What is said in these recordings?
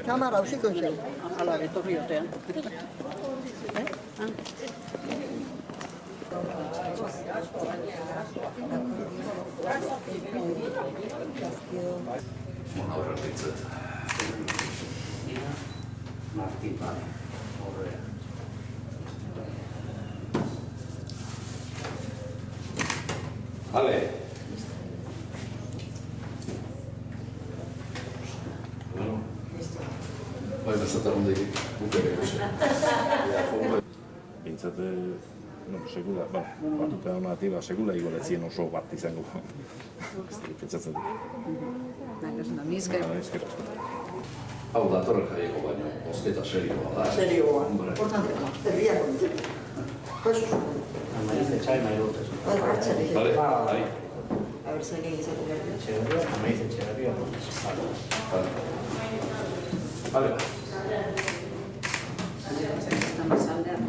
Kamera hausiko zen. Ala, etorri otean. Horrek ditzet. Martin Bale, horrea. Ale. Bai, bezatar hundeik, bukere gauze. Bintzat, segula, batuta honatiba, segula igoletzien oso bat izango. Pentsatzen dut. Nakasuna, mizker. Hau datorren jaieko baino, bozketa serioa da. Serioa. Importante, herriak ondu. Kosu. Amaiz etxai nahi dut ez. Vale, bai. A ver, zer egin izatu behar. Etxegarria, amaiz etxegarria. Vale. Estamos aldean.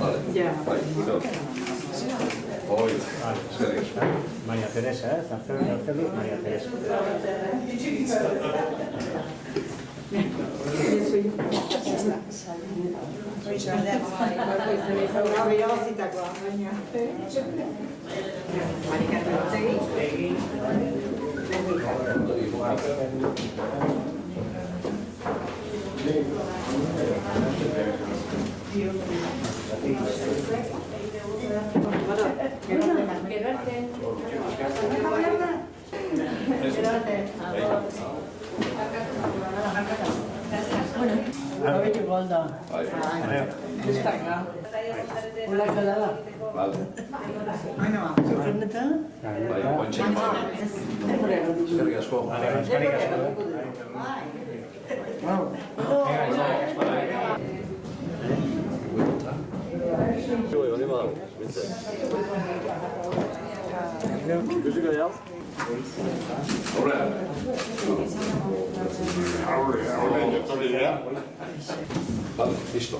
Vale. Ja. Bai. Hoi. Maria Teresa, Zartelu, Maria Teresa. Abetu golda. Bai. Gustaka. Hola, kalala. Vale. Bueno, zufrendeta? Bai, guantxe. Eskerrik asko. Vale, listo.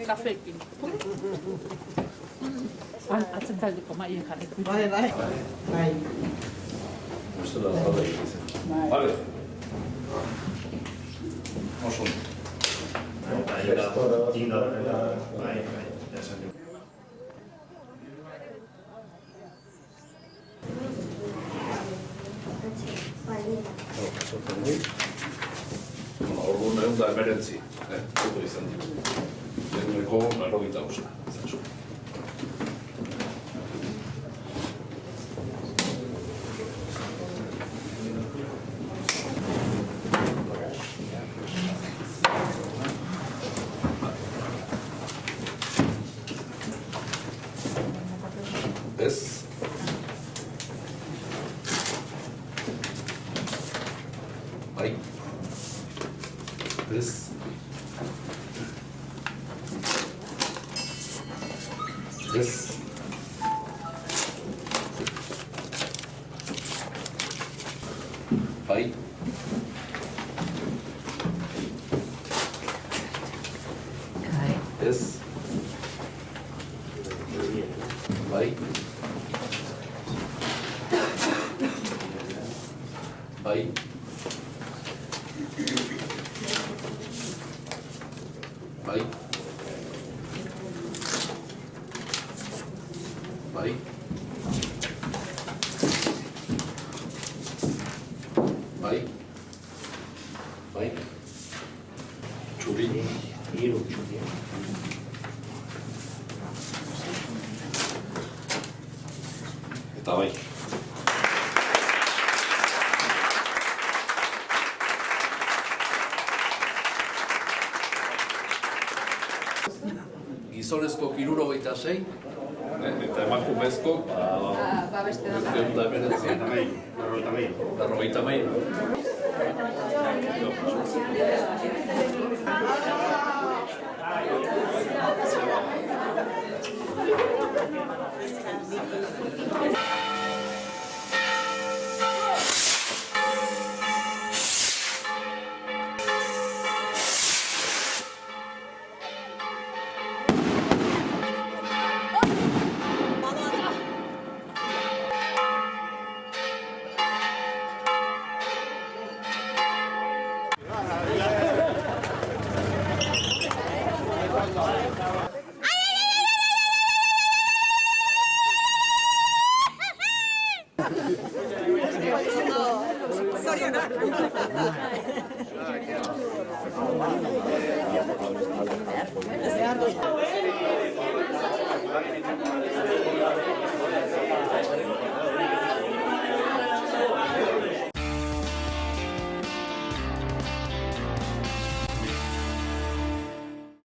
Kafeekin. Atzentaldeko maien jarriko. Bai. Uste da, zara egiten. Vale. Oso. Orduan egun da emerentzi, auto izan dut. Deneko 95. Ez. Bai. Ez. Ez. Bai. Ez. Bai. Bai. Bai. Bai. Bai. Bai. Txuri. Hiru txuri. Eta bai. gizonezko 76, eta emakumezko, Ba, beste da. 119, 93.